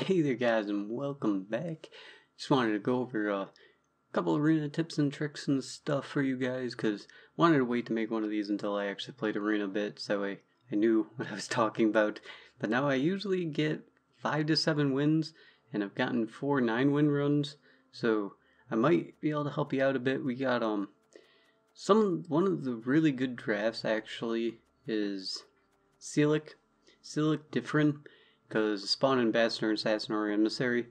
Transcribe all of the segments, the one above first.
Hey there guys, and welcome back. Just wanted to go over a couple of arena tips and tricks and stuff for you guys, because I wanted to wait to make one of these until I actually played arena a bit, so I knew what I was talking about. But now I usually get 5 to 7 wins, and I've gotten 4 9-win runs, so I might be able to help you out a bit. We got one of the really good drafts actually is Selic different, because Spawn Ambassador and Assassin or Emissary,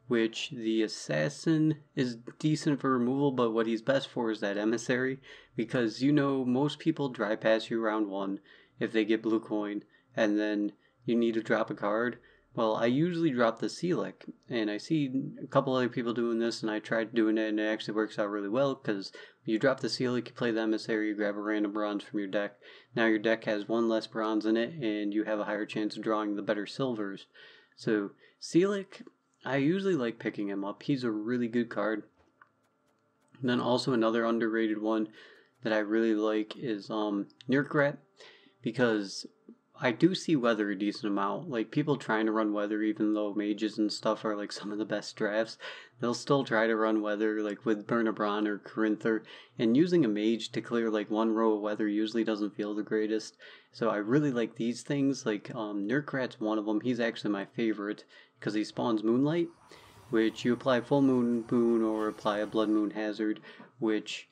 which the Assassin is decent for removal, but what he's best for is that Emissary, because most people dry pass you round 1 if they get blue coin, and then you need to drop a card. Well, I usually drop the Selic, and I see a couple other people doing this, and I tried doing it, and it actually works out really well, because you drop the Selic, you play the Emissary, you grab a random bronze from your deck. Now your deck has 1 less bronze in it, and you have a higher chance of drawing the better silvers. So, Selic, I usually like picking him up. He's a really good card. And then also another underrated one that I really like is Nurkrat, because I do see weather a decent amount. Like, people trying to run weather, even though mages and stuff are like some of the best drafts, they'll still try to run weather, like with Burnabron or Corinther, and using a mage to clear like 1 row of weather usually doesn't feel the greatest. So I really like these things. Like Nurkrat's one of them. He's actually my favorite because he spawns Moonlight, which you apply Full Moon Boon or apply a Blood Moon Hazard, which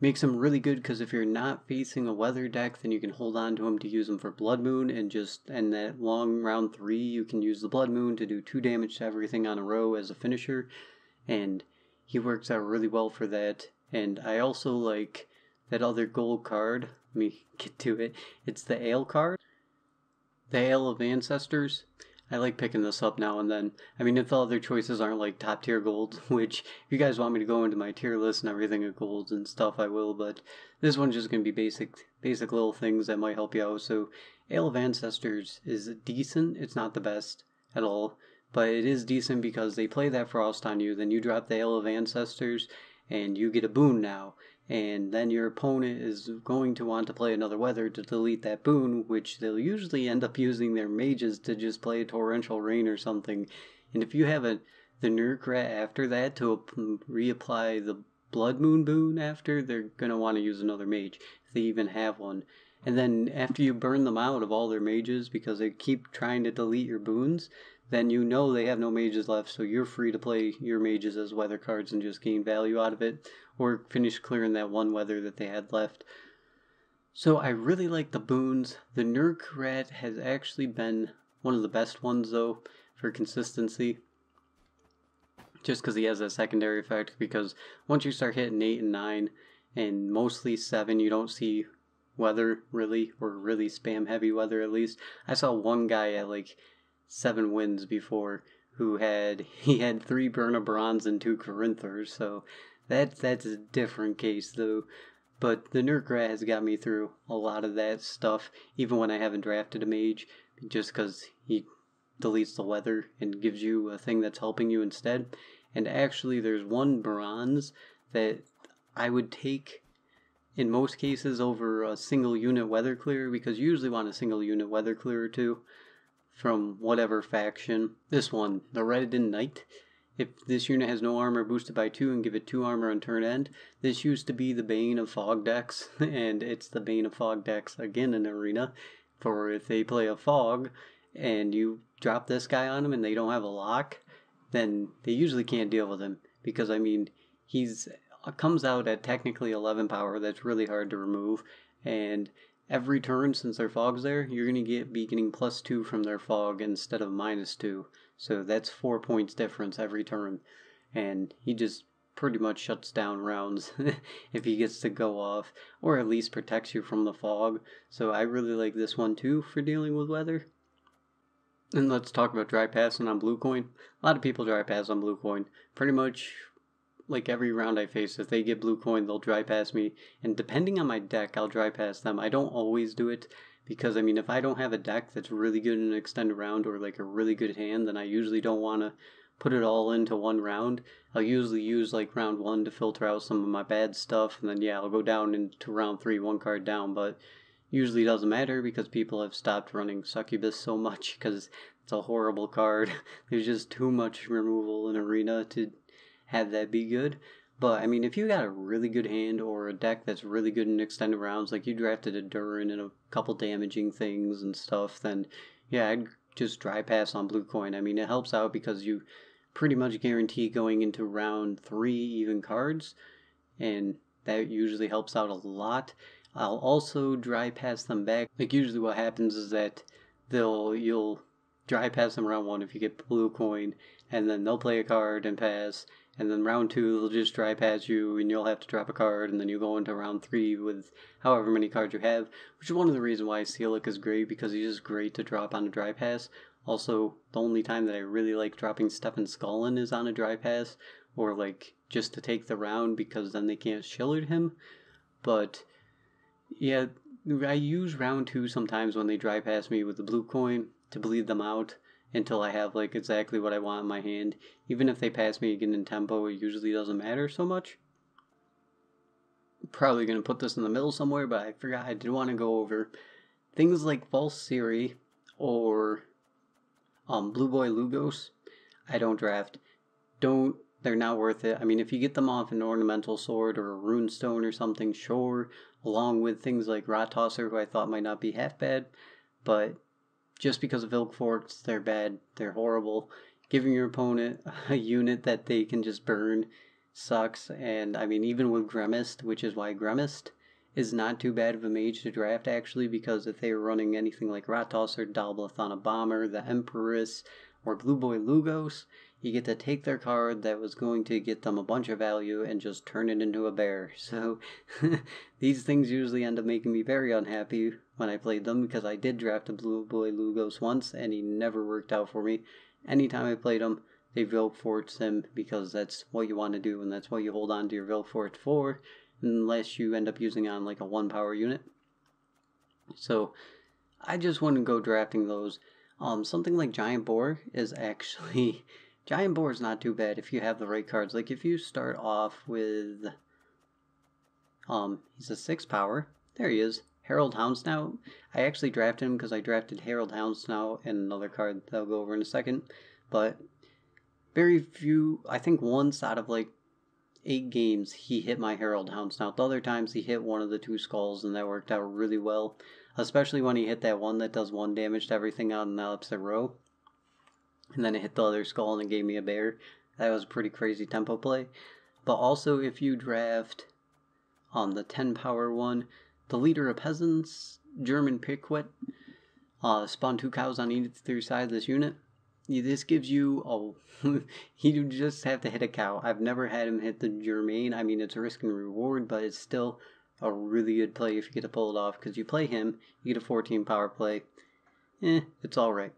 makes him really good, because if you're not facing a weather deck, then you can hold on to him to use him for Blood Moon, and that long round 3, you can use the Blood Moon to do 2 damage to everything on a row as a finisher, and he works out really well for that. And I also like that other gold card. Let me get to it. It's the Ale card. The Ale of Ancestors. I like picking this up now and then. I mean, if the other choices aren't like top tier golds, which if you guys want me to go into my tier list and everything of golds and stuff, I will, but this one's just going to be basic little things that might help you out. So Ale of Ancestors is decent. It's not the best at all, but it is decent because they play that frost on you, then you drop the Ale of Ancestors and you get a boon now. And then your opponent is going to want to play another weather to delete that boon, which they'll usually end up using their mages to just play a Torrential Rain or something. And if you have the Nurkrat after that to reapply the Blood Moon boon after, they're going to want to use another mage, if they even have one. And then after you burn them out of all their mages because they keep trying to delete your boons, then they have no mages left, so you're free to play your mages as weather cards and just gain value out of it, or finish clearing that 1 weather that they had left. So I really like the boons. The Nurkrat has actually been one of the best ones, though, for consistency, just because he has that secondary effect, because once you start hitting 8 and 9, and mostly 7, you don't see weather, really, or really spam heavy weather at least. I saw one guy at like 7 wins before who had 3 Burna Bronze and 2 Corinthers, so that's a different case though. But the Nurkrat has got me through a lot of that stuff, even when I haven't drafted a mage, just because he deletes the weather and gives you a thing that's helping you instead. And actually there's 1 bronze that I would take in most cases over a single unit weather clear, because you usually want a single unit weather clear or 2 from whatever faction. This one, the Redden Knight. If this unit has no armor, boosted by 2 and give it 2 armor on turn end. This used to be the bane of fog decks, and it's the bane of fog decks again in Arena. For if they play a fog and you drop this guy on them and they don't have a lock, then they usually can't deal with him, because I mean, he's comes out at technically 11 power. That's really hard to remove, and every turn since their fog's there, you're going to be getting +2 from their fog instead of -2. So that's 4 points difference every turn. And he just pretty much shuts down rounds if he gets to go off, or at least protects you from the fog. So I really like this one too for dealing with weather. And let's talk about dry passing on blue coin. A lot of people dry pass on blue coin. Pretty much like every round I face, if they get blue coin, they'll dry pass me, and depending on my deck, I'll dry pass them. I don't always do it, because I mean, if I don't have a deck that's really good in an extended round, or like a really good hand, then I usually don't want to put it all into 1 round. I'll usually use like round 1 to filter out some of my bad stuff, and then I'll go down into round 3 1 card down, but usually doesn't matter because people have stopped running Succubus so much, because It's a horrible card. There's just too much removal in Arena to have that be good. But, I mean, if you got a really good hand or a deck that's really good in extended rounds, like you drafted a Durin and a couple damaging things and stuff, then yeah, I'd just dry pass on blue coin. I mean, it helps out because you pretty much guarantee going into round 3 even cards, and that usually helps out a lot. I'll also dry pass them back. Like usually what happens is that you'll dry pass them round 1 if you get blue coin, and then they'll play a card and pass, and then round 2 they'll just dry pass you and you'll have to drop a card, and then you go into round 3 with however many cards you have, which is one of the reasons why Sealic is great, because he's just great to drop on a dry pass. Also, the only time that I really like dropping Stefan Scullin is on a dry pass, or like just to take the round, because then they can't Shillard him. But yeah, I use round 2 sometimes when they dry pass me with the blue coin to bleed them out until I have like exactly what I want in my hand. Even if they pass me again in tempo, it usually doesn't matter so much. Probably going to put this in the middle somewhere, but I forgot I did want to go over things like False Siri or Blue Boy Lugos. I don't draft. They're not worth it. I mean, if you get them off an Ornamental Sword or a Runestone or something, sure, along with things like Rot Tosser, who I thought might not be half bad, but just because of Ilk Forks, they're bad, they're horrible. Giving your opponent a unit that they can just burn sucks, and I mean, even with Gremist, which is why Gremist is not too bad of a mage to draft, actually, because if they were running anything like Rot Tosser, Dalblith on a Bomber, the Empress, or Blue Boy Lugos, you get to take their card that was going to get them a bunch of value and just turn it into a bear. So these things usually end up making me very unhappy when I played them, because I did draft a Blue Boy Lugos once and he never worked out for me. Anytime I played him, they Vilkforts him, because that's what you want to do and that's what you hold on to your Vilkfort for, unless you end up using on like a 1 power unit. So I just wouldn't go drafting those. Something like Giant Boar is actually... Giant Boar is not too bad if you have the right cards. Like if you start off with... he's a 6 power. There he is. Herald Houndsnout. I actually drafted him because I drafted Herald Houndsnout and another card that I'll go over in a second. But very few... I think once out of like 8 games he hit my Herald Houndsnout. The other times he hit one of the 2 skulls, and that worked out really well. Especially when he hit that one that does 1 damage to everything out in the opposite row. And then it hit the other skull and it gave me a bear. That was a pretty crazy tempo play. But also if you draft on the 10 power one, the Leader of Peasants, German Pickwit, spawn 2 cows on either side of this unit. This gives you you just have to hit a cow. I've never had him hit the Germain. I mean, it's a risk and reward, but it's still a really good play if you get to pull it off, because you play him, you get a 14 power play. It's alright.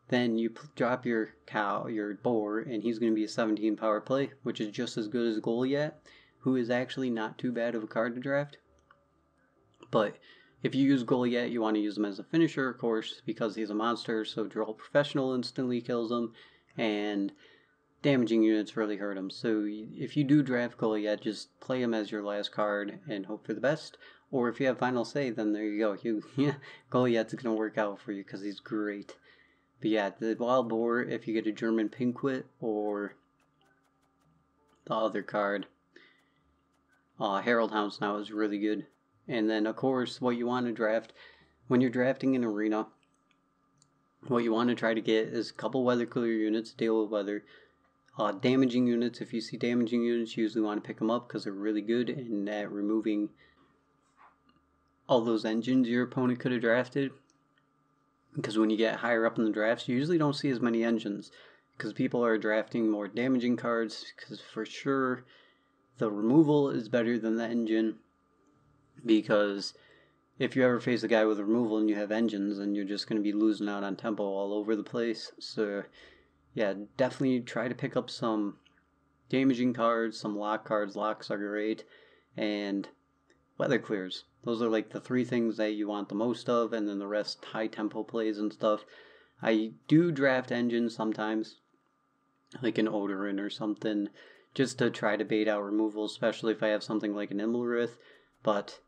Then you drop your cow, your boar, and he's going to be a 17 power play, which is just as good as Goliath, who is actually not too bad of a card to draft. But if you use Goliath, you want to use him as a finisher, of course, because he's a monster, so Droll Professional instantly kills him, and damaging units really hurt him. So if you do draft Goliath, just play him as your last card and hope for the best. Or if you have final say, then there you go. Goliath's going to work out for you because he's great. But yeah, the Wild Boar, if you get a German Pinkwit or the other card, Herald Houndsnout is really good. And then, of course, what you want to draft, when you're drafting an arena, what you want to try to get is a couple weather clear units, deal with weather. Damaging units, if you see damaging units, you usually want to pick them up because they're really good in at removing all those engines your opponent could have drafted. Because when you get higher up in the drafts, you usually don't see as many engines, because people are drafting more damaging cards, because for sure the removal is better than the engine, because if you ever face a guy with removal and you have engines, then you're just going to be losing out on tempo all over the place. So yeah, definitely try to pick up some damaging cards, some lock cards. Locks are great, and weather clears. Those are like the 3 things that you want the most of, and then the rest high tempo plays and stuff. I do draft engines sometimes, like an Odorin or something, just to try to bait out removal, especially if I have something like an Immelrith. But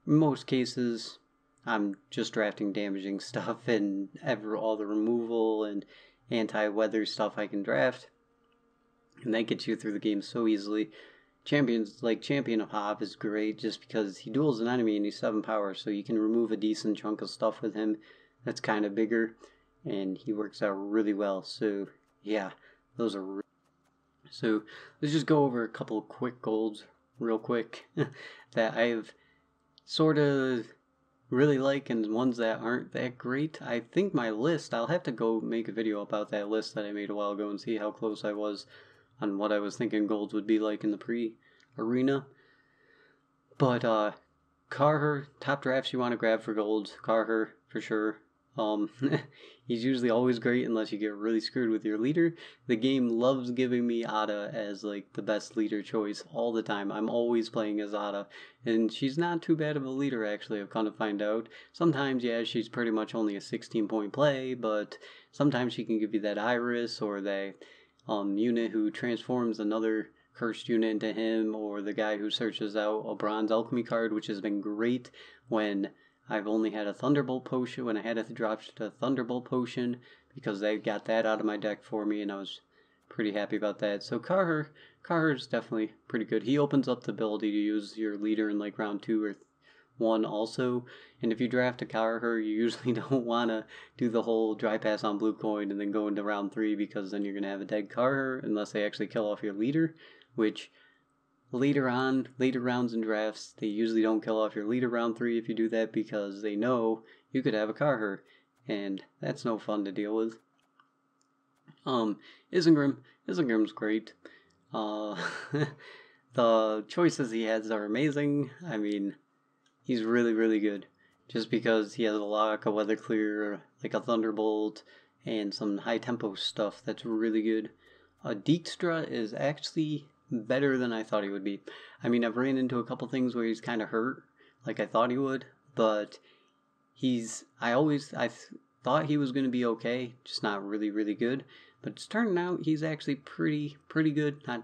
in most cases, I'm just drafting damaging stuff and all the removal and anti-weather stuff I can draft. And that gets you through the game so easily. Champion of Hob is great just because he duels an enemy and he's 7 power, so you can remove a decent chunk of stuff with him that's kind of bigger, and he works out really well. So yeah, those are so let's just go over a couple of quick golds real quick that I've sort of really like and ones that aren't that great. I think my list, I'll have to go make a video about that list that I made a while ago and see how close I was on what I was thinking golds would be like in the pre-arena. But Carher, top drafts you want to grab for golds, Carher for sure. He's usually always great unless you get really screwed with your leader. The game loves giving me Ada as like the best leader choice all the time. I'm always playing as Ada, and she's not too bad of a leader actually, I've come to find out. Sometimes, yeah, she's pretty much only a 16-point play, but sometimes she can give you that Iris or that unit who transforms another cursed unit into him, or the guy who searches out a bronze alchemy card, which has been great when I've only had a Thunderbolt potion, when I had to drop a Thunderbolt potion, because they got that out of my deck for me, and I was pretty happy about that. So Carher is definitely pretty good. He opens up the ability to use your leader in like round 2 or 1 also, and if you draft a Carher, you usually don't want to do the whole dry pass on blue coin and then go into round 3, because then you're going to have a dead Carher unless they actually kill off your leader, which later rounds in drafts, they usually don't kill off your leader round 3 if you do that, because they know you could have a Carher, and that's no fun to deal with. Isengrim's great. The choices he has are amazing. I mean, he's really, really good. Just because he has a lock, a weather clear, like a thunderbolt, and some high tempo stuff that's really good. Dijkstra is actually better than I thought he would be. I mean, I've ran into a couple things where he's kind of hurt, like I thought he would, but I thought he was going to be okay, just not really, really good. But it's turning out he's actually pretty good. Not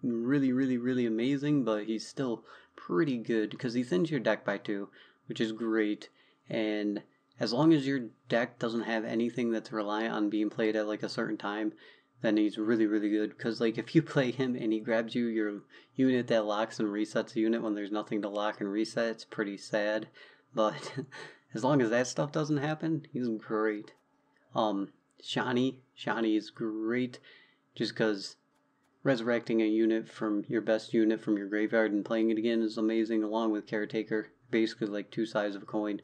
really, really, really amazing, but he's still pretty good because he thins your deck by 2, which is great. And as long as your deck doesn't have anything that's reliant on being played at like a certain time, then he's really, really good. Because like if you play him and he grabs you your unit that locks and resets a unit when there's nothing to lock and reset, it's pretty sad. But as long as that stuff doesn't happen, he's great. Shani is great just because resurrecting a unit from your best unit from your graveyard and playing it again is amazing, along with Caretaker. Basically like 2 sides of a coin.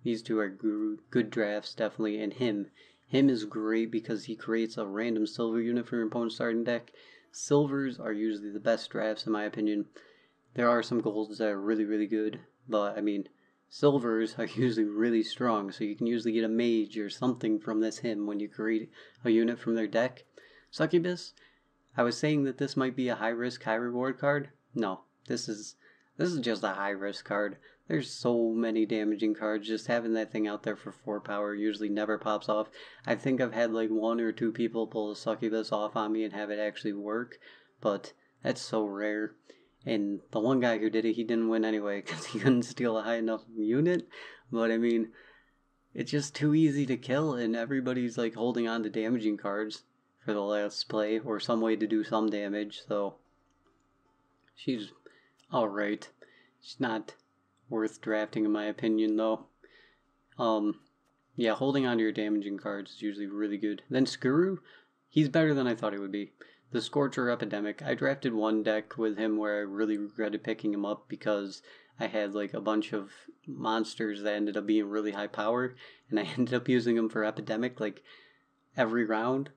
These two are good drafts, definitely, and him is great because he creates a random silver unit for your opponent's starting deck. Silvers are usually the best drafts in my opinion. There are some golds that are really, really good, but I mean, silvers are usually really strong, so you can usually get a mage or something from this him when you create a unit from their deck. Succubus, I was saying that this might be a high risk, high reward card. No, this is just a high risk card. There's so many damaging cards. Just having that thing out there for 4 power usually never pops off. I think I've had like 1 or 2 people pull a Succubus off on me and have it actually work, but that's so rare. And the one guy who did it, he didn't win anyway because he couldn't steal a high enough unit. But I mean, it's just too easy to kill, and everybody's like holding on to damaging cards for the last play or some way to do some damage. So she's alright. She's not worth drafting in my opinion though. Yeah, holding on to your damaging cards is usually really good. Then Skuru, he's better than I thought he would be. The Scorcher Epidemic, I drafted one deck with him where I really regretted picking him up because I had like a bunch of monsters that ended up being really high power, and I ended up using them for Epidemic like every round,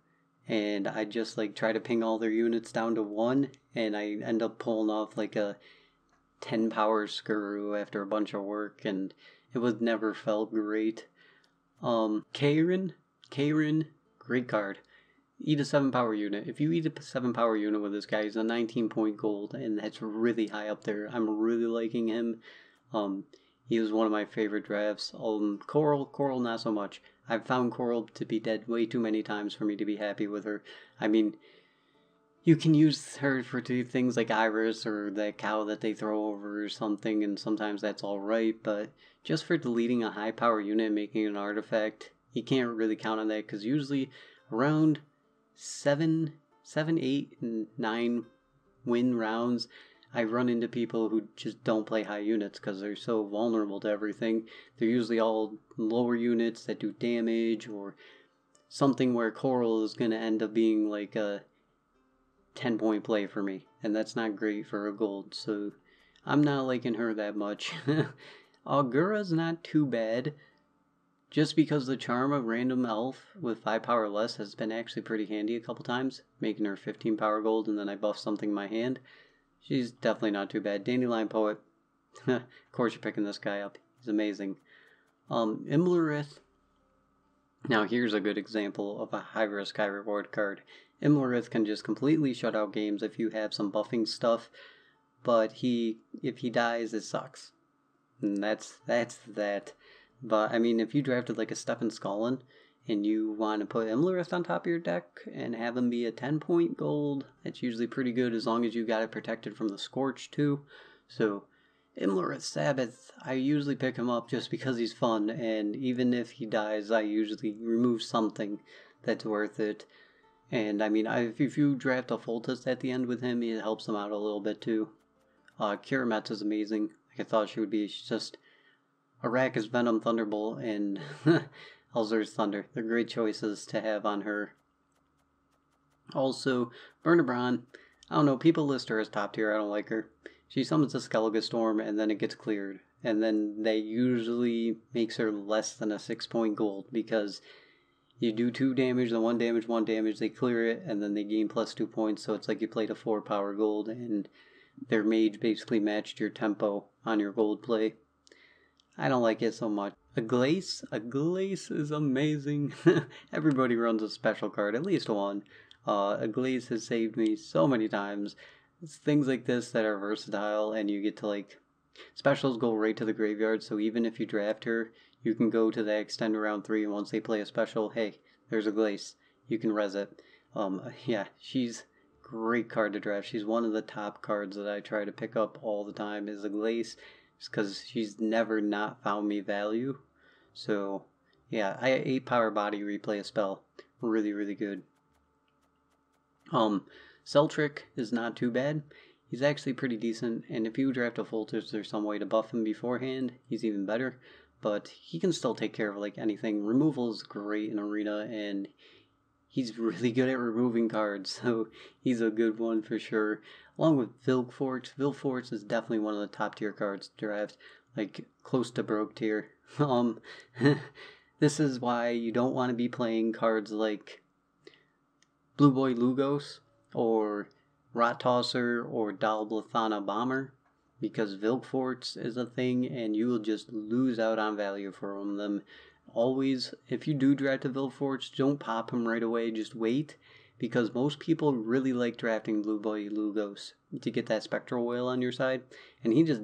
and I just like try to ping all their units down to 1, and I end up pulling off like a 10 power Skuru after a bunch of work, and it was never felt great. Kairin, great card. Eat a 7 power unit. If you eat a 7 power unit with this guy, he's a 19-point gold, and that's really high up there. I'm really liking him. He was one of my favorite drafts. Coral, not so much. I've found Coral to be dead way too many times for me to be happy with her. I mean, you can use her for things like Iris or that cow that they throw over or something, and sometimes that's alright, but just for deleting a high power unit and making an artifact, you can't really count on that, because usually around 7, 8, and 9 win rounds, I run into people who just don't play high units because they're so vulnerable to everything. They're usually all lower units that do damage, or something where Coral is going to end up being like a 10-point play for me, and that's not great for a gold, so I'm not liking her that much. Augura's not too bad, just because the charm of random elf with 5 power less has been actually pretty handy a couple times, making her 15 power gold, and then I buff something in my hand. She's definitely not too bad. Dandelion Poet, of course you're picking this guy up, he's amazing. Imlerith, now here's a good example of a high risk, high reward card. Imlerith can just completely shut out games if you have some buffing stuff, but if he dies, it sucks. And that's that. But, I mean, if you drafted like a Stefan Scullin, and you want to put Imlerith on top of your deck and have him be a 10-point gold, that's usually pretty good as long as you got it protected from the Scorch too. So, Imlerith Sabbath, I usually pick him up just because he's fun, and even if he dies, I usually remove something that's worth it. And I mean, if you draft a Foltest at the end with him, it helps him out a little bit too. Kirametz is amazing. Like I thought she would be. She's just Arrakis, Venom, Thunderbolt, and Elzur's Thunder. They're great choices to have on her. Also, Bernabron, I don't know, people list her as top tier. I don't like her. She summons a Skellige Storm and then it gets cleared. And then that usually makes her less than a 6-point gold, because you do 2 damage, then 1 damage, 1 damage, they clear it, and then they gain plus 2 points, so it's like you played a 4 power gold, and their mage basically matched your tempo on your gold play. I don't like it so much. A Glace is amazing. Everybody runs a special card, at least one. A Glace has saved me so many times. It's things like this that are versatile, and you get to like... Specials go right to the graveyard, so even if you draft her, you can go to the extend round 3, and once they play a special, hey, there's a Glace. You can res it. Yeah, she's a great card to draft. She's one of the top cards that I try to pick up all the time, is a Glace, just because she's never not found me value. So, yeah, 8 power body replay a spell. Really, really good. Celtric is not too bad. He's actually pretty decent, and if you draft a Foltest, there's some way to buff him beforehand, he's even better. But he can still take care of like anything. Removal is great in Arena, and he's really good at removing cards, so he's a good one for sure. Along with Vilforts. Vilforts is definitely one of the top tier cards to draft, like close to broke tier. This is why you don't want to be playing cards like Blue Boy Lugos or Rot Tosser or Dalblathana Bomber, because Vilforts is a thing and you will just lose out on value from them. Always, if you do draft a Vilforts, don't pop him right away, just wait, because most people really like drafting Blue Boy Lugos to get that Spectral Whale on your side, and he just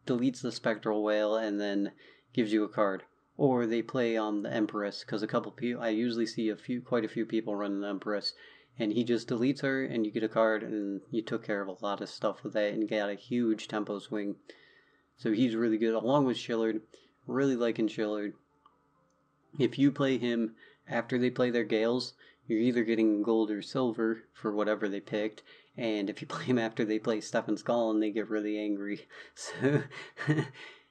deletes the Spectral Whale and then gives you a card. Or they play the Empress, because a couple people, I usually see quite a few people running the Empress, and he just deletes her and you get a card, and you took care of a lot of stuff with that and got a huge tempo swing. So he's really good, along with Shillard. Really liking Shillard. If you play him after they play their Gales, you're either getting gold or silver for whatever they picked, and if you play him after they play Stefan Scullin, they get really angry. So,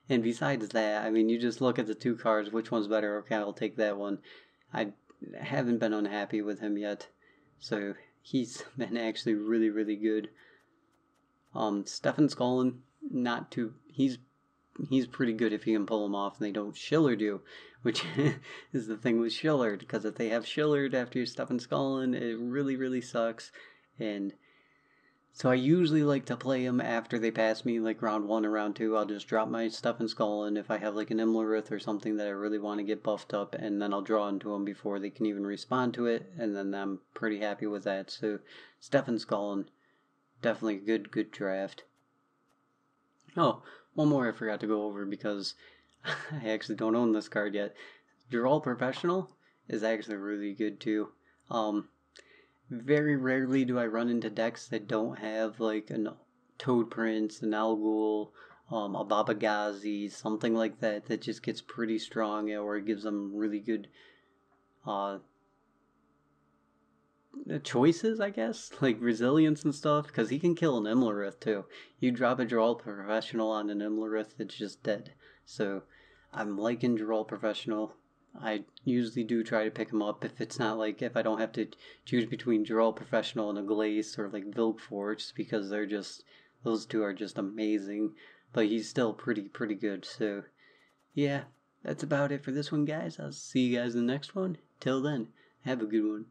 and besides that, I mean, you just look at the 2 cards, which one's better? Okay, I'll take that one. I haven't been unhappy with him yet, so he's been actually really, really good. Stefan Scullin, not too... He's pretty good if you can pull him off and they don't Shillard you, which is the thing with Shillard, because if they have Shillard after your Stefan Scullin, it really, really sucks. And so I usually like to play him after they pass me, like round 1 or round 2. I'll just drop my Stefan Scullin if I have like an Imlerith or something that I really want to get buffed up, and then I'll draw into them before they can even respond to it, and then I'm pretty happy with that. So Stefan Scullin, definitely a good draft. Oh, one more I forgot to go over because I actually don't own this card yet. Droll Professional is actually really good too. very rarely do I run into decks that don't have like a Toad Prince, an Alghoul, a Baba Ghazi, something like that just gets pretty strong, or it gives them really good choices, I guess, like resilience and stuff, because he can kill an Imlerith too. You drop a Droll Professional on an Imlerith, it's just dead. So I'm liking Droll Professional. I usually do try to pick him up if it's not like, if I don't have to choose between Droll Professional and a Glace or like Vilgforge, because they're just, those two are just amazing. But he's still pretty good. So yeah, that's about it for this one, guys. I'll see you guys in the next one. Till then, have a good one.